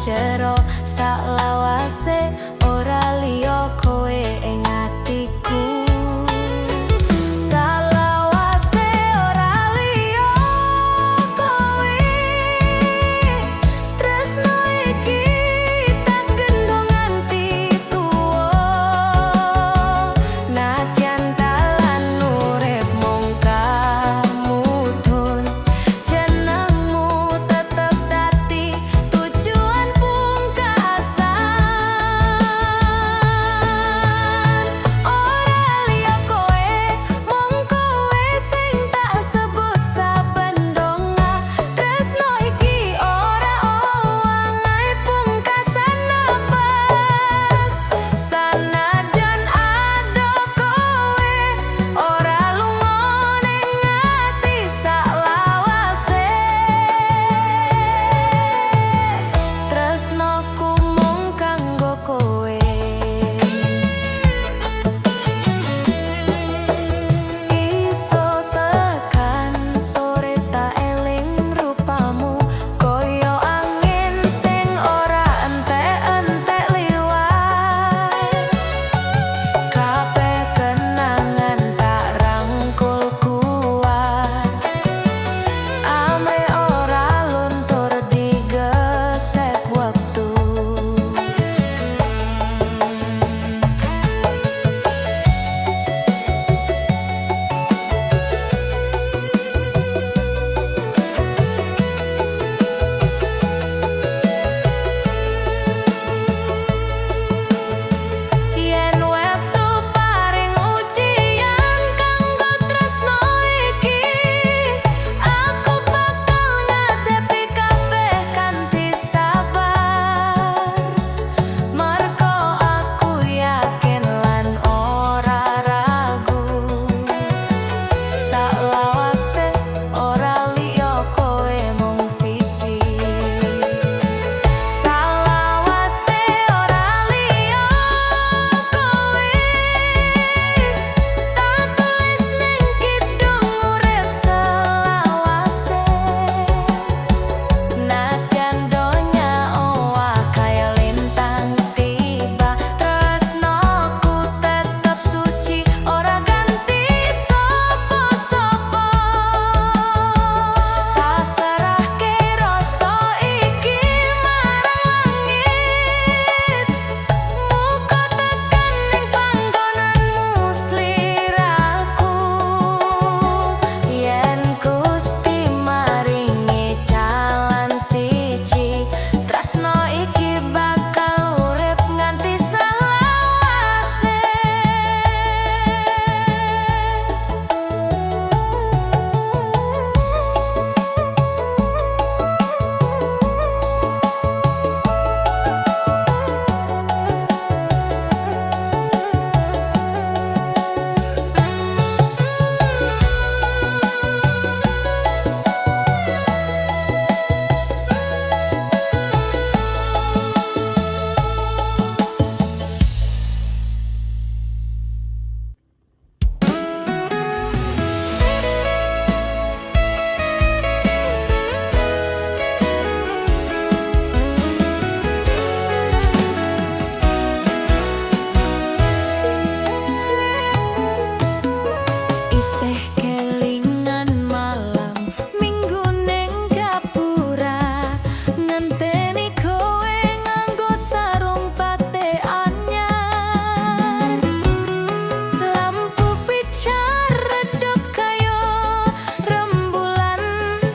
jero saklawase ora liya kowe ing atiku. Salawase ora liya kowe, tresno iki tak gendong nganti tuwa. Nadyan dalan urip mung kamudhun, jenengmu tetep dadi tujuan pungkasan. Ora liya kowe, mung kowe sing tak sebut saben donga. Tresno iki ora owangae pungkasan napas. Sanadyan ado kowe ora lunga ning ati saklawase, tresnoku mung kanggo kowe. Iso tekan sore tak eling rupamu, koyo angin sing ora entek-entek liwat. Kabeh kenangan tak rangkul kuat, amre ora luntur digesek wektu. Yen wektu paring ujian kanggo tresno iki, aku bakal ngadepi kabeh kanthi sabar. Merga aku yakin lan ora ragu, saklawase ora liya kowe mung siji. Salawase ora liya kowe, tak tulis ning kidung urip selawase. Nadyan donya owah kaya lintang tiba, tresnoku tetep suci ora ganti sapa-sapa. Tak serahke rasa iki marang langit, muga tekan ning panggonanmu sliraku. Yen Gusti maringi dalan siji, tresno iki bakal urip nganti selawase. Isih kelingan malam minggu ning gapura, ngenteni kowe nganggo sarung batik anyar. Lampu pijar redup kayo rembulan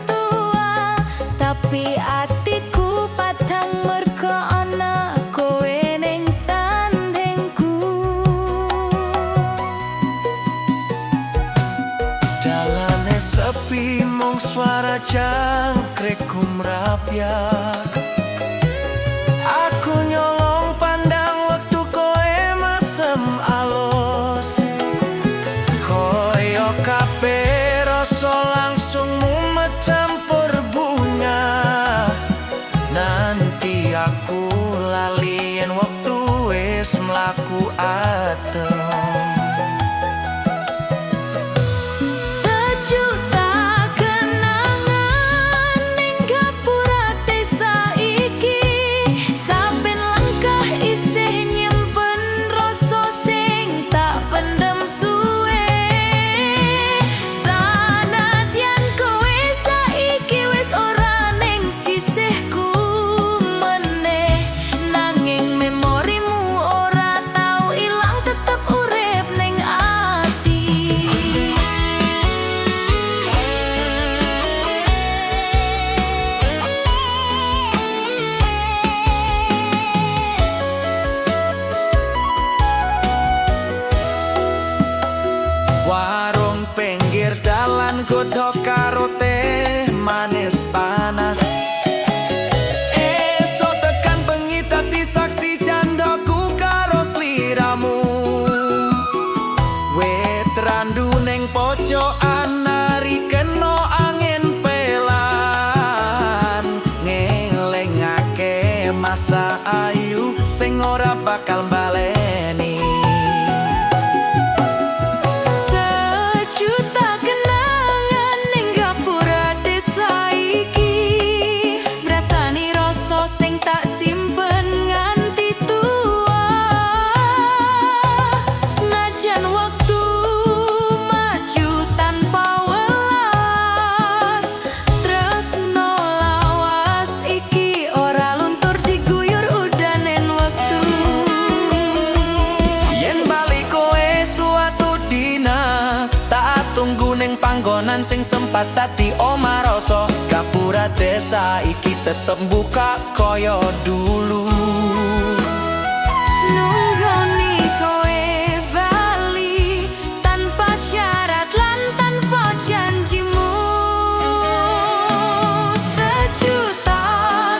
tua, tapi atiku padhang merga ana kowe ning sandengku. Dalane sepi mung suara jangkrik kumrabyar. Aku nyolong pandang waktu kowe mesem alus, koyo kabeh rasa langsung mumet campur bunga. Nanti aku lali yen waktu wis mlaku adem. Sejuta kenangan ning gapura desa iki, godhog karo teh manis panas. Esok tekan bengi dadi saksi jandaku karo sliramu. Wit randu ning pojokan nari kena angin pelan, ngelingake masa ayu sing ora bakal baleni. Sejuta kenangan ning gapura desa iki, ngrasani rasa sing tak simpen nganti tua. Senajan waktu maju tanpa welas, tresno lawas iki ora luntur diguyur udanen wektu. Yen bali kowe suatu dina, tak tunggu ning panggonan sing sempat dadi omah rasa. Gapura desa iki tetep buka kaya dulu. Nunggoni kowe bali tanpa syarat lan tanpa janjimu. Sejuta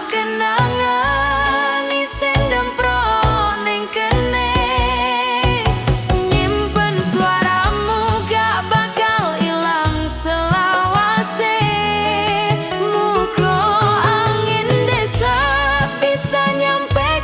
kenangan isin demprok ning kene, nyimpen suaramu gak bakal ilang selawase. Muga angin desa bisa nyampe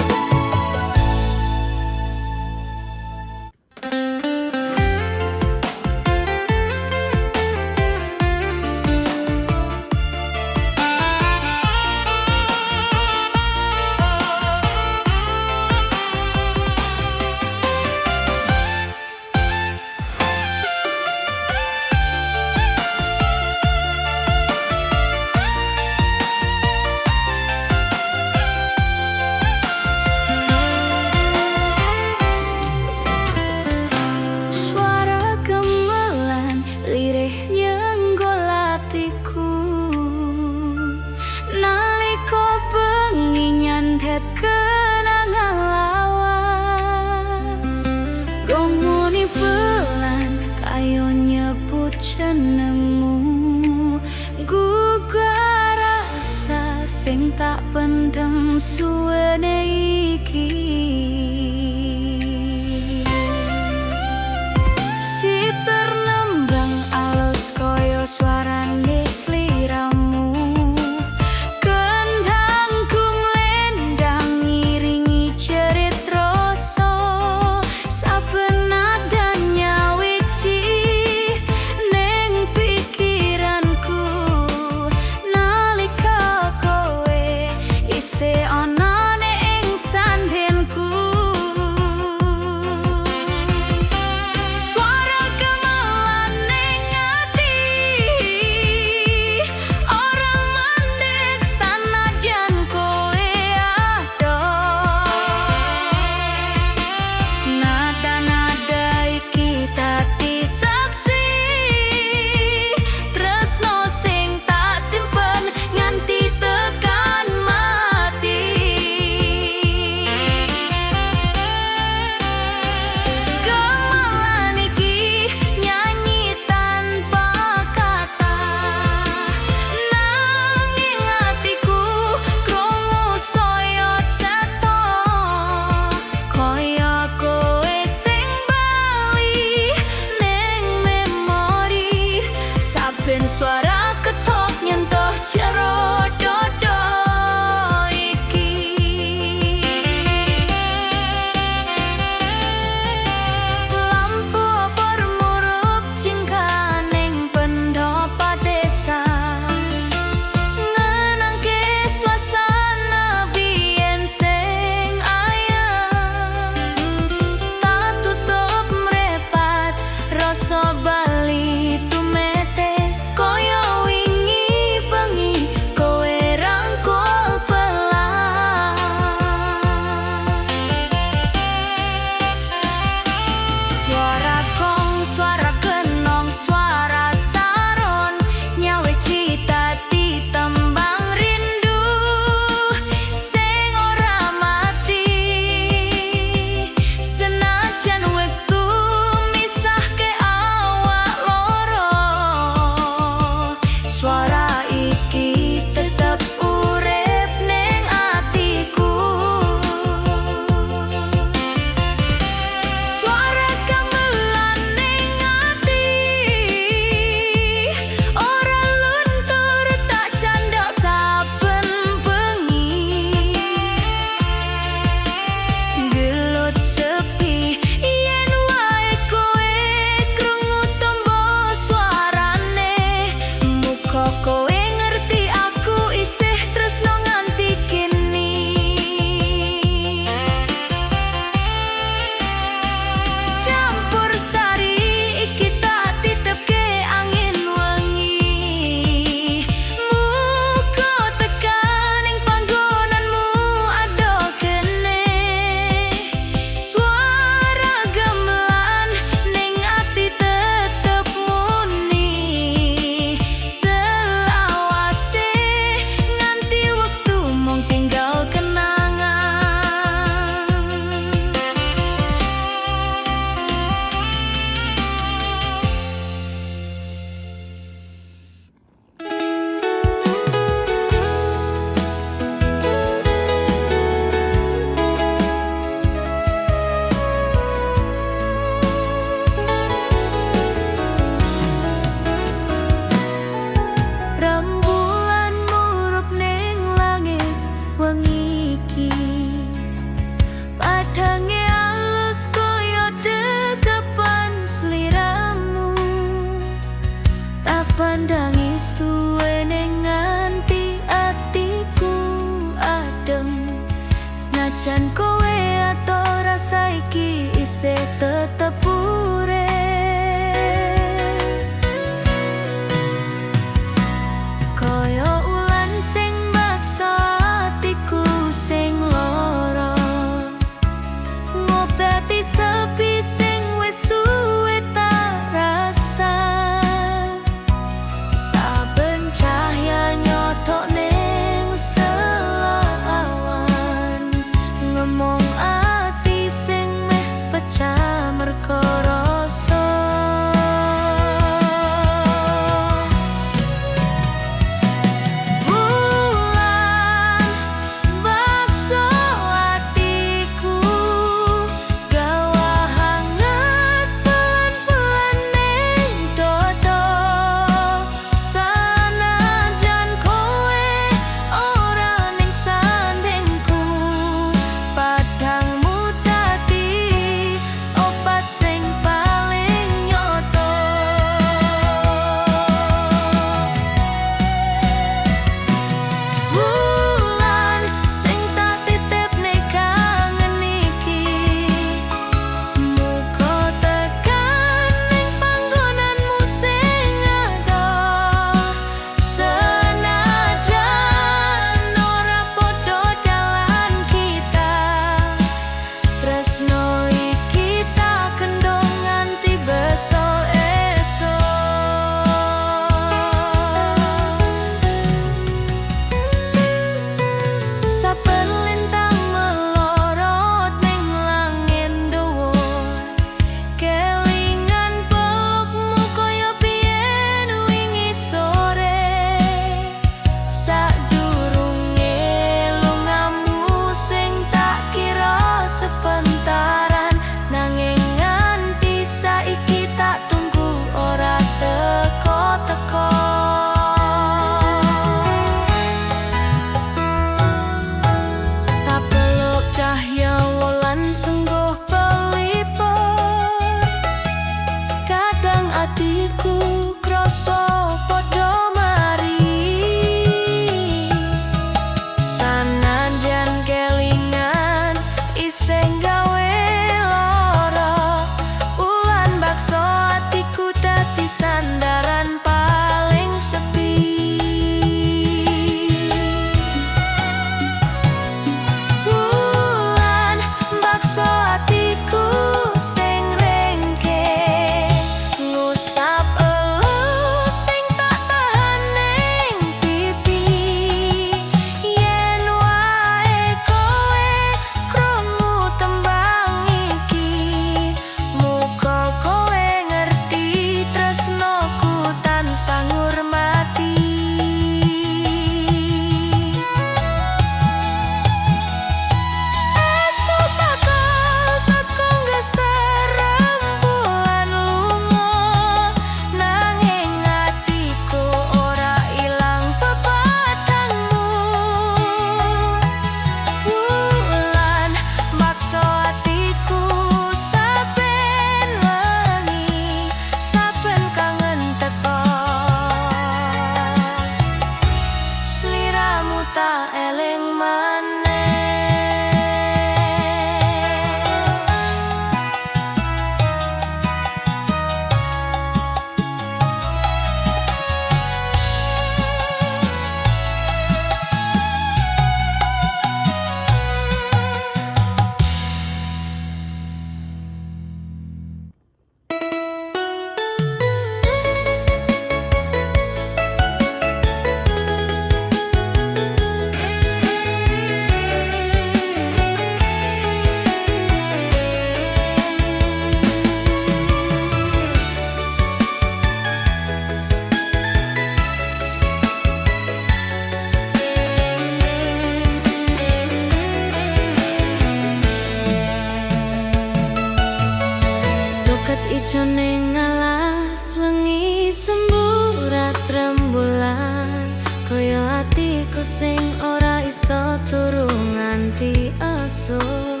ijo ning alas wengi semburat rembulan kaya atiku sing ora iso turu nganti esuk.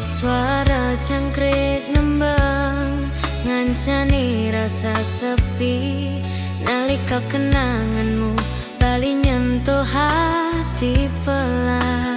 Suara jangkrik nembang ngancani rasa sepi nalika kenanganmu bali nyentuh hati pelan.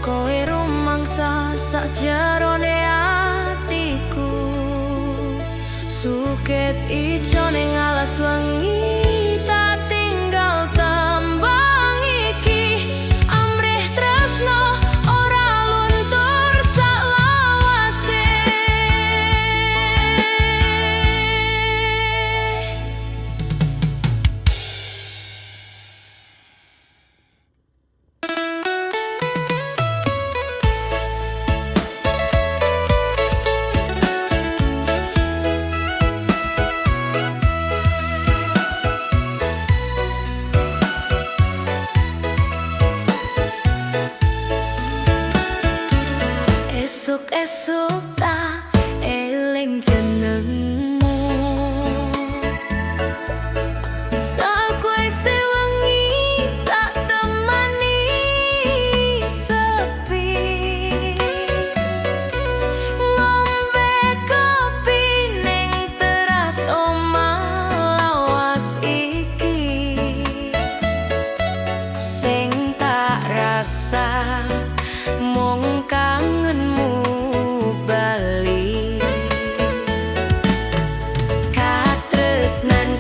Kowe rumangsa sakjarone atiku, suket ijo ning alas wengi tak tinggal tembang iki. Amrih tresno ora luntur salawase.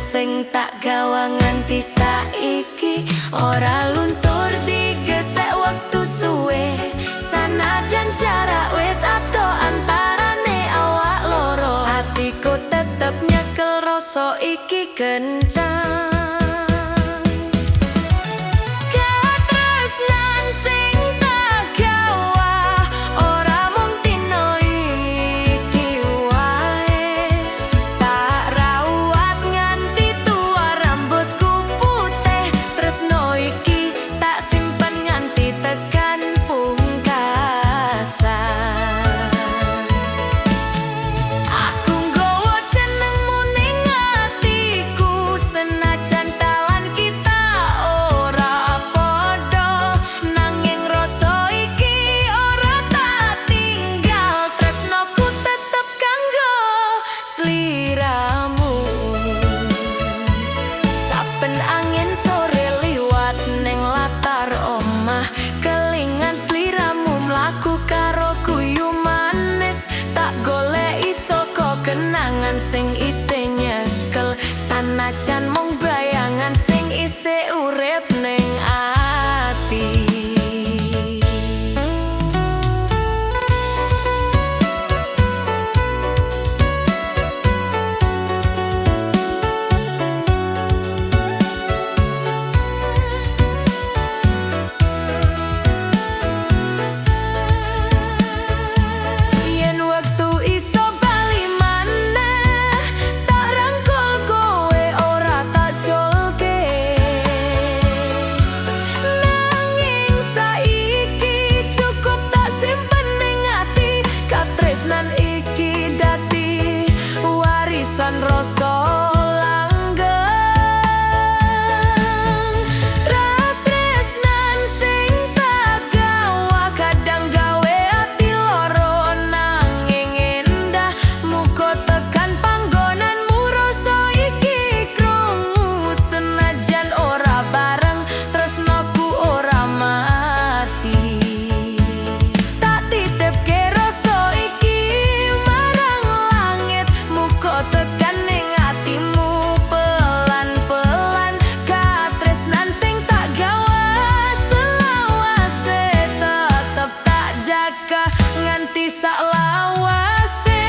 sing tak gawa nganti saiki ora luntur digesek wektu suwe. Sanajan jarak wis adoh antarane awak loro, hatiku tetep nyekel rasa iki kencang. Katresnan sing tak gawa ora mung dina iki wae, tak rawat nganti tua rambutku putih. Tresno iki tak simpen nganti tekan pungkasan. Aku nggawa jenengmu ning atiku, senajan talan kita ora padha, nanging rasa iki ora tak tinggal. Tresnoku tetep kanggo sliramu. Saben angin sore liwat ning latar omah, kelingan sliramu mlaku karo guyu manis. Tak goleki saka kenangan sing isih nyekel, sanajan mung bayangan sing isih urip ning ati. Yen wektu iso bali maneh, tak rangkul kowe ora tak jolke. Nanging saiki cukup tak simpen ning ati, katresnan iki dadi warisan rasa langgeng. Ratresnan sing tak gawa kadang gawe ati loro, nanging endah muga tekan panggonanmu. Rasa iki krungu senajan ora bareng, tresnoku ora mati. Tak titipke rasa iki marang langit, muga tekan ning atimu pelan-pelan. Katresnan sing tak gawa selawase tetep tak jaga nganti saklawase.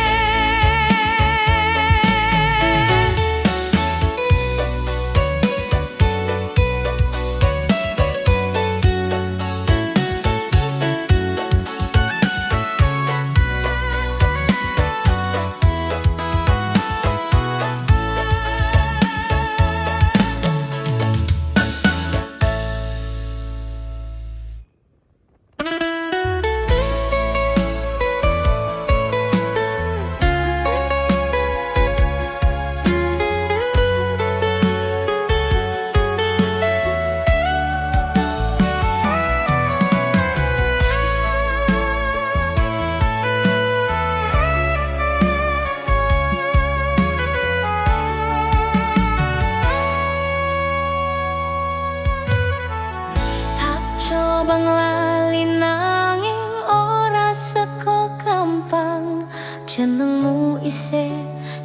Tak coba nglali nanging ora seko gampang, jenengmu isih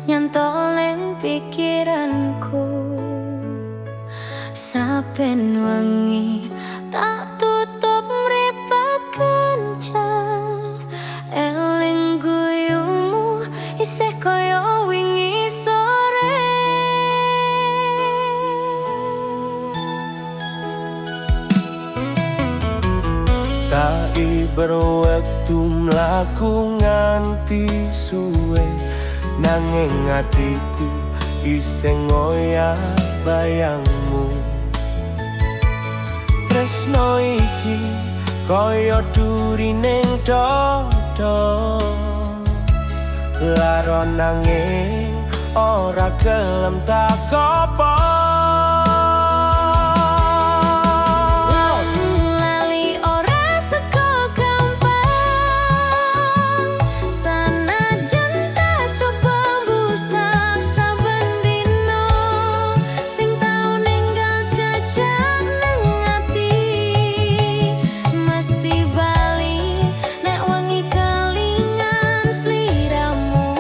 nyantol ning pikiranku. Saben wengi tak tutup mripat kencang, eling guyumu isih kaya wingi sore. Tak berwektu mlaku nganti suwe, nanging atiku isih ngoyak bayangmu. Tresno iki kaya duri ning dada, laro nanging ora gelem tak apa. Lali ora seko gampang, sanajan tak coba busak saben dino. Sing tau ninggal jajak nang ati, mesti bali nek wengi kelingan sliramu.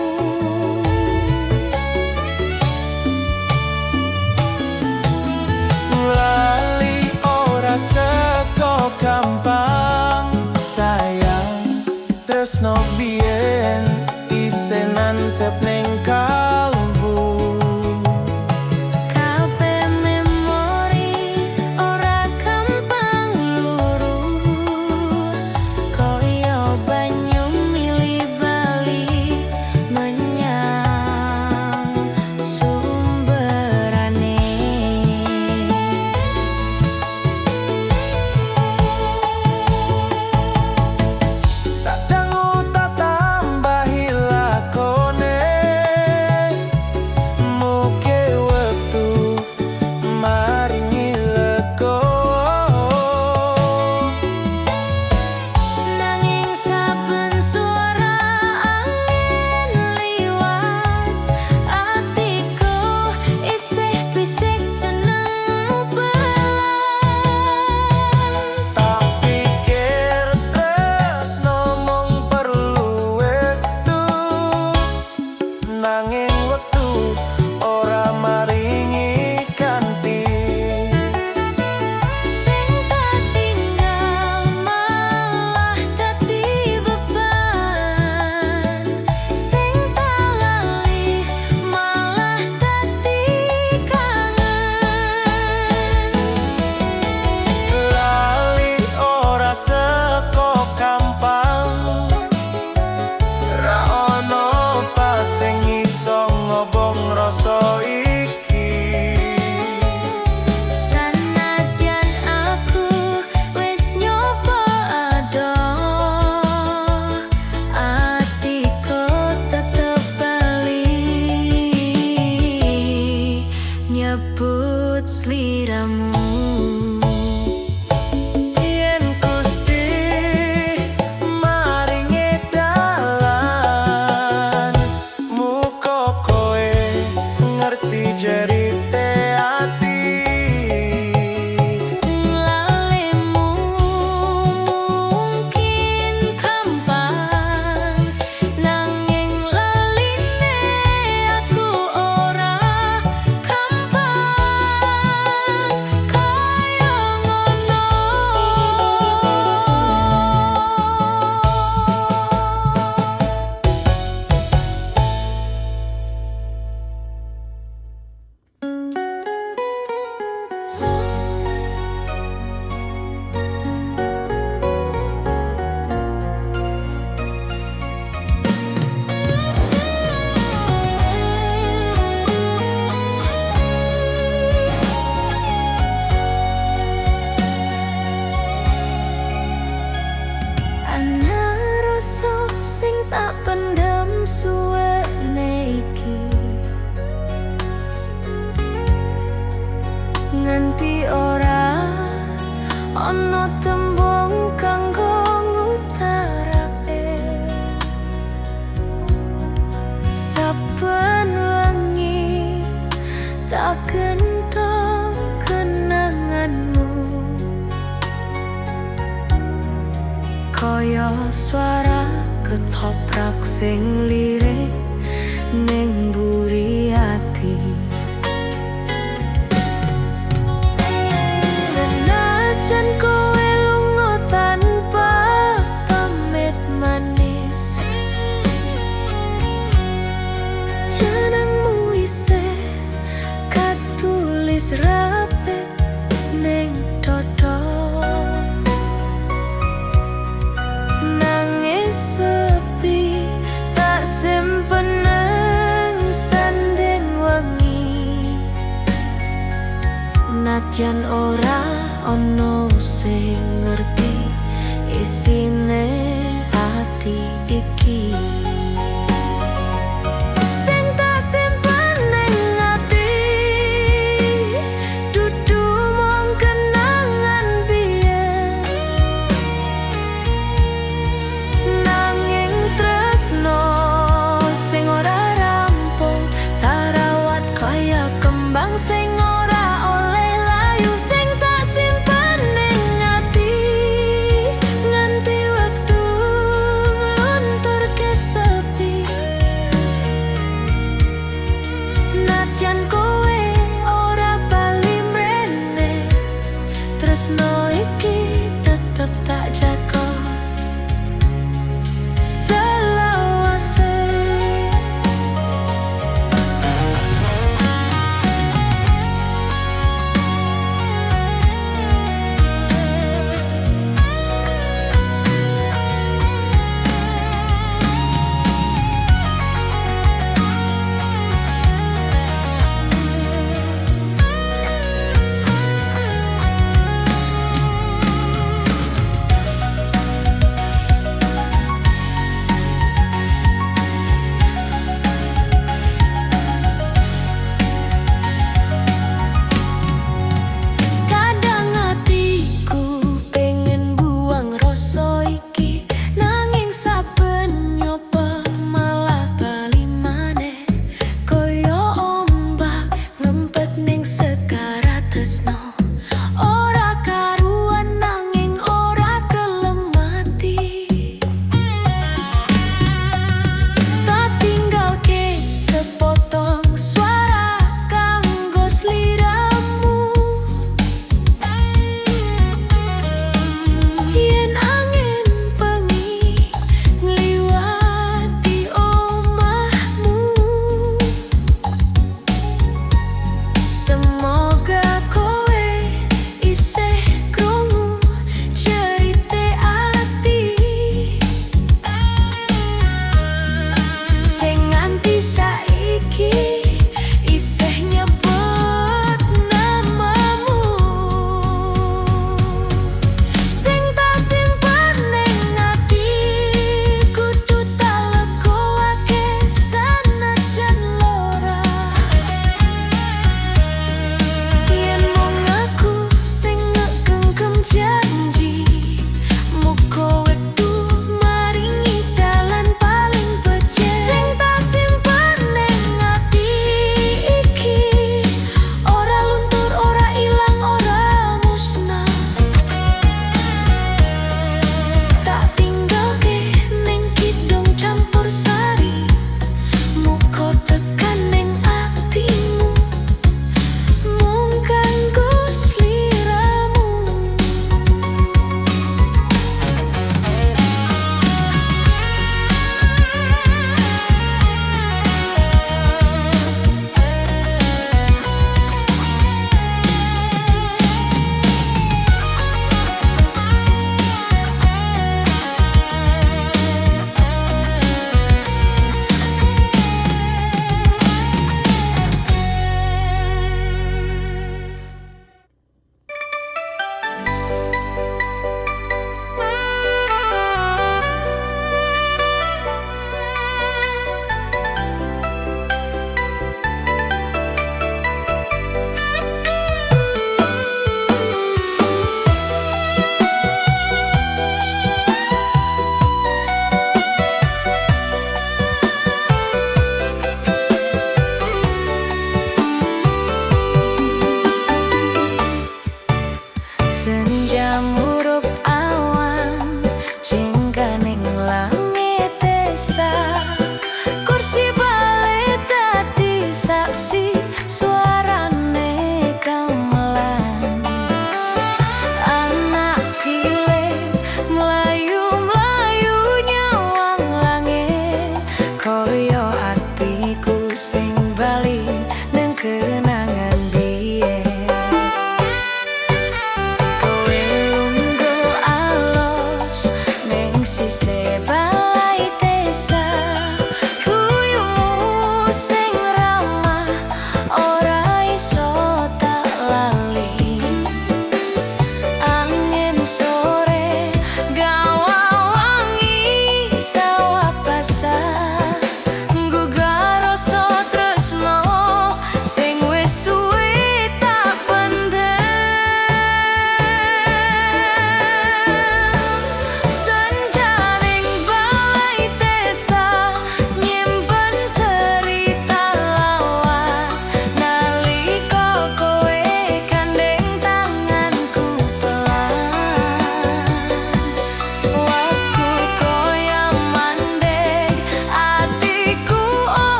nyebut sliramu. Yen Gusti maringi dalan, muga kowe ngerti jerite ati. Lalemu mungkin gampang, nanging laline aku ora gampang kaya ngono. Ana rasa sing tak pendam suwene iki, nganti ora ana tembung kanggo ngutarake. Saben wengi tak kentong kenanganmu, kaya suara ketoprak sing lirik ning mburi ati. Senajan kowe lunga tanpa pamit manis, jenengmu isih katulis rapet ning dodo. Nangis sepi tak simpen nang sanding wengi, nadyan ora ono sing ngerti isine ati iki. Sing tak simpen ning ati dudu mung kenangan biyen, nanging tresno sing ora rampung tak rawat kaya kembang sing ora oleh layu. Sing tak simpen ning ati nganti wektu nglunturke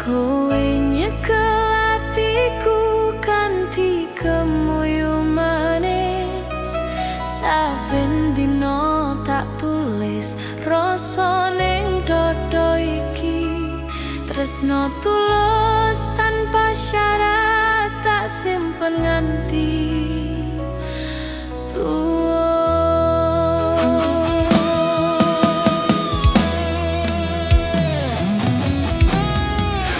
Kowe nyekel atiku kanthi kemuyu manis. Saben dina tak tulis rasa ning dodo iki. Tresno tulus tanpa syarat tak simpen nganti tuwa.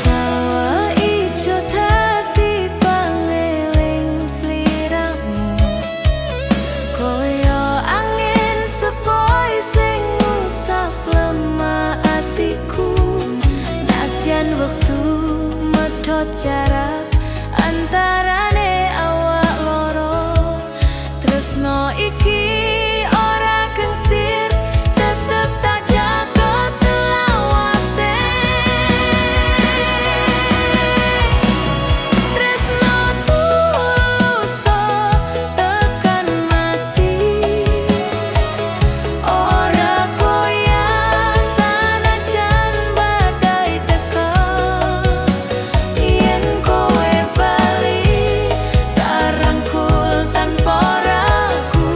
Sawah ijo dadi pangeling sliramu, koyo angin sepoi sing ngusap lemah atiku. Nadyan wektu medhot jarak antarane awak loro, tresno iki ora kengsir, tetep tak jaga selawase. Tresno tulus tekan mati, ora goyah sanajan badai teka. Yen kowe bali tak rangkul tanpa ragu,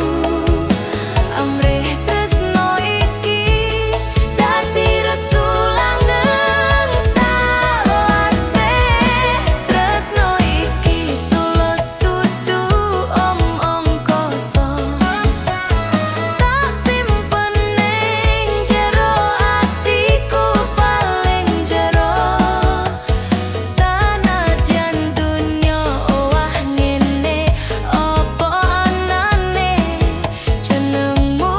amrih tresno iki dadi restu langgeng salase. Tresno iki tulus dudu omong kosong, tak simpen ning jero atiku paling jero. Sanadyan dunya owah ngene opo anane, jenengmu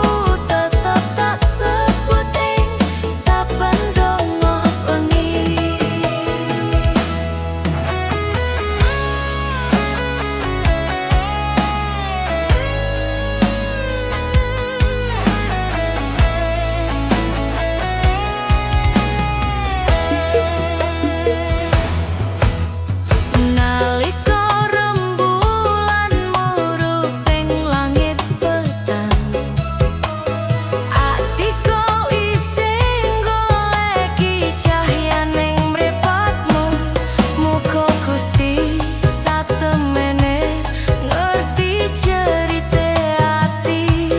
tetep tak sebut ing saben donga bengi. Nalika rembulan muruping langit petang, atiku isih goleki cahyaning mripatmu. Muga Gusti satemene ngerti cerite ati,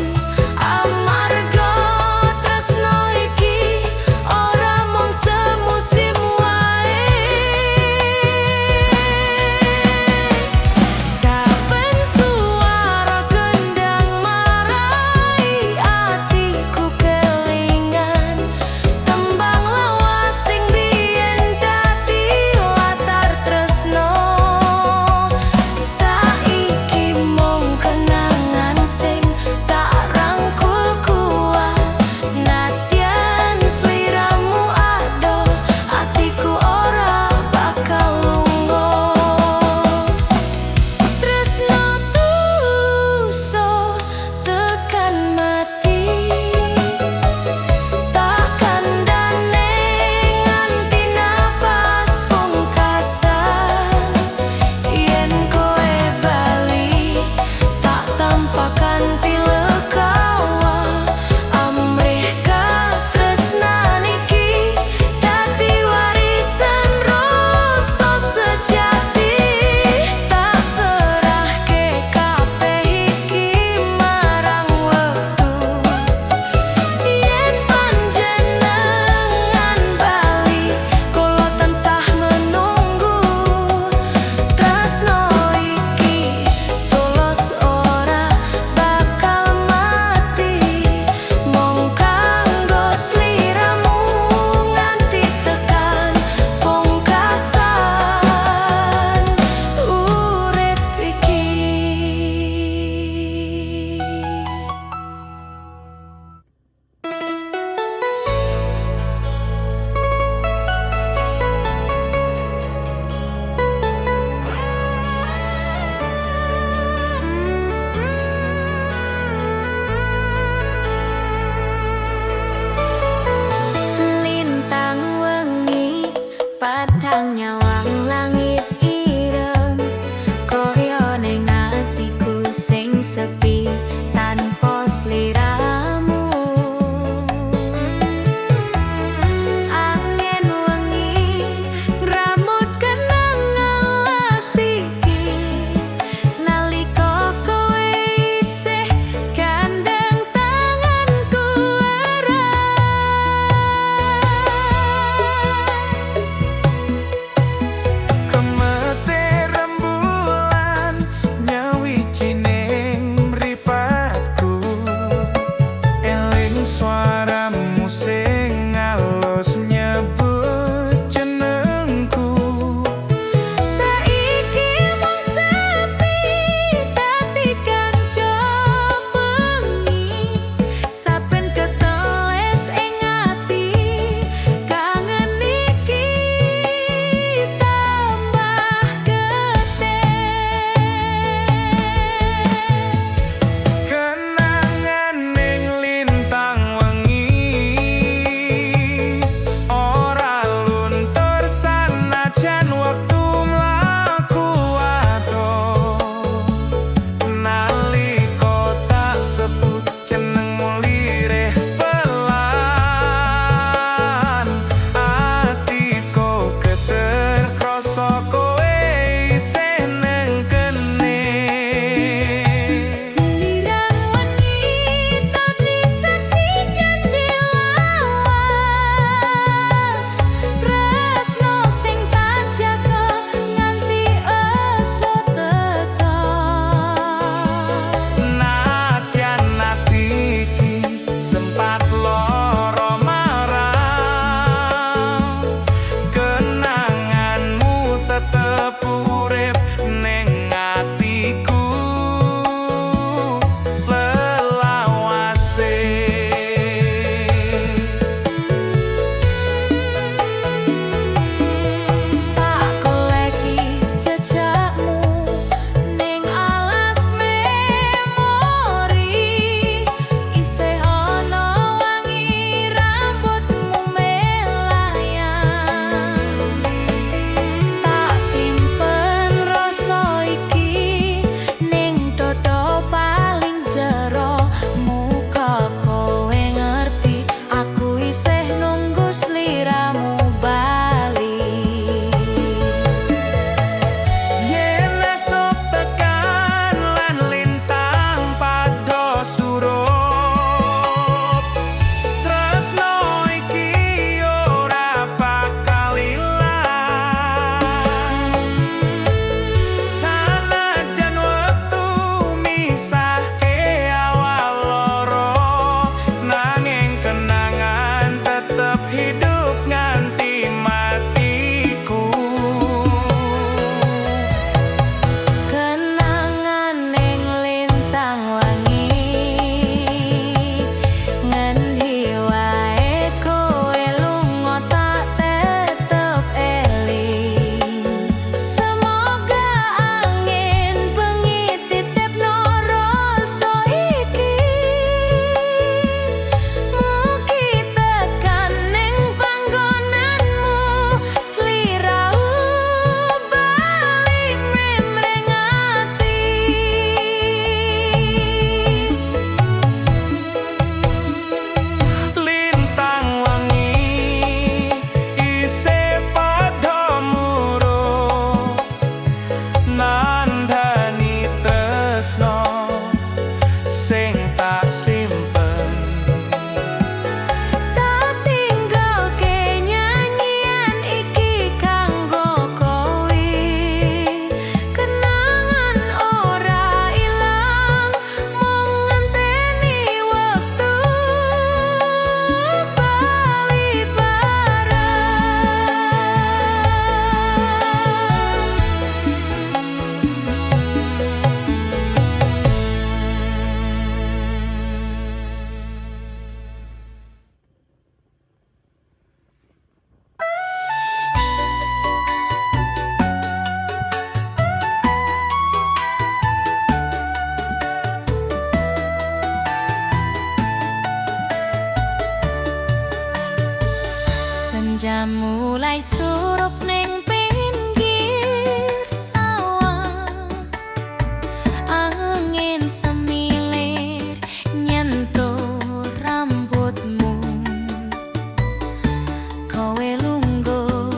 amarga tresno iki ora mung semusim wae. Saben suara gendang marai atiku kelingan, tembang lawas sing biyen dadi latar tresno. Saiki mung kenangan sing tak rangkul kuat. Nadyan sliramu adoh, atiku ora bakal lunga. Tresno tulus tekan mati, tak kandhane nganti napas pungkasan. Yen kowe bali tak tampa kanthi legawa, amrih katresnan iki dadi warisan rasa sejati. Tak serahke kabeh iki marang wektu, yen panjenengan bali kula tansah menunggu. Tresno iki tulus ora bakal mati, mung kanggo sliramu nganti tekan pungkasan urip iki. Lintang wengi padhang nyawang langit ireng, koyo ning atiku sing sepi tanpa sliramu. Angin wengi mulai surup ning pinggir sawah, angin semilir nyentuh rambutmu, kowe lungguh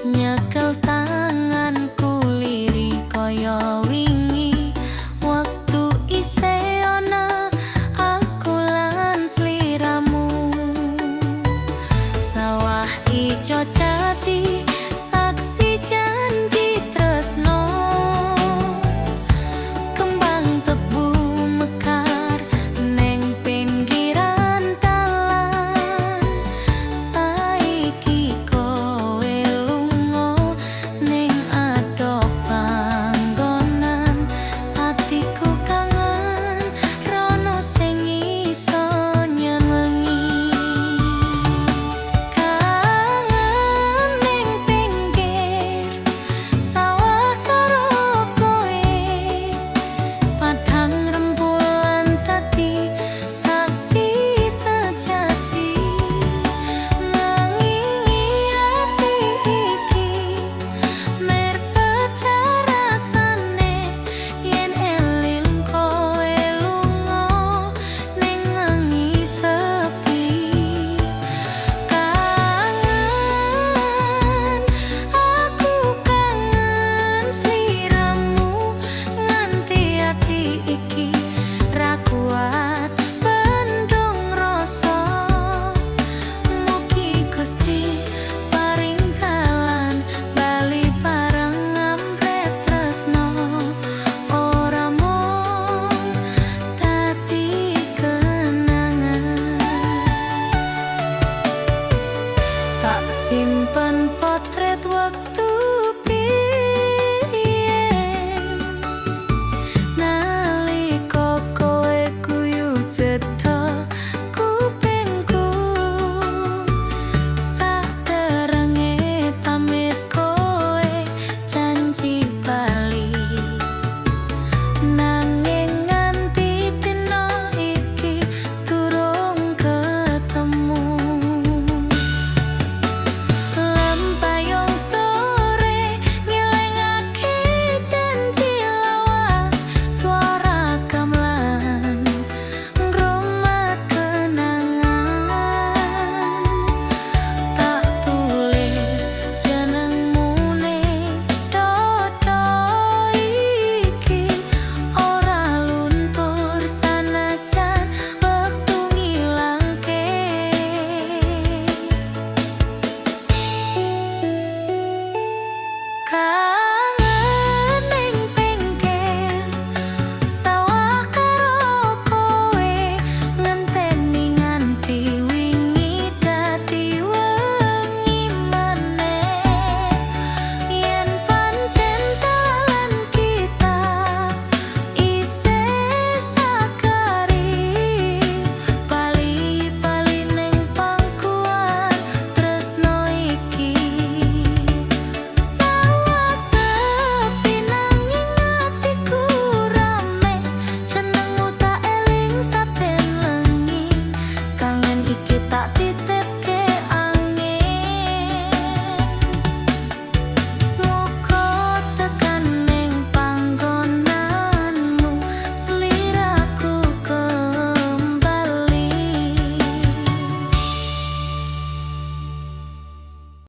nyekel tanganku liri koyo wingi waktu isih ana aku lan sliramu. Sawah ijo dadi saksi janji tresno, kembang tebu mekar neng pinggiran talan. Saiki kowe lunga ning adoh panggonan, atiku kangen rono sing iso nyenengi. Kangen ning pinggir sawah karo kowe, padang rembulan dadi saksi sejati. Nanging ati iki mer pecah rasane yen eling kowe lunga ning wengi sepi. Kangen, aku kangen sliramu, nganti ati iki ra kuat bendung rasa. Mugi Gusti paring dalan bali pareng amret tresno, ora mung dadi kenangan. Tak simpen potret waktu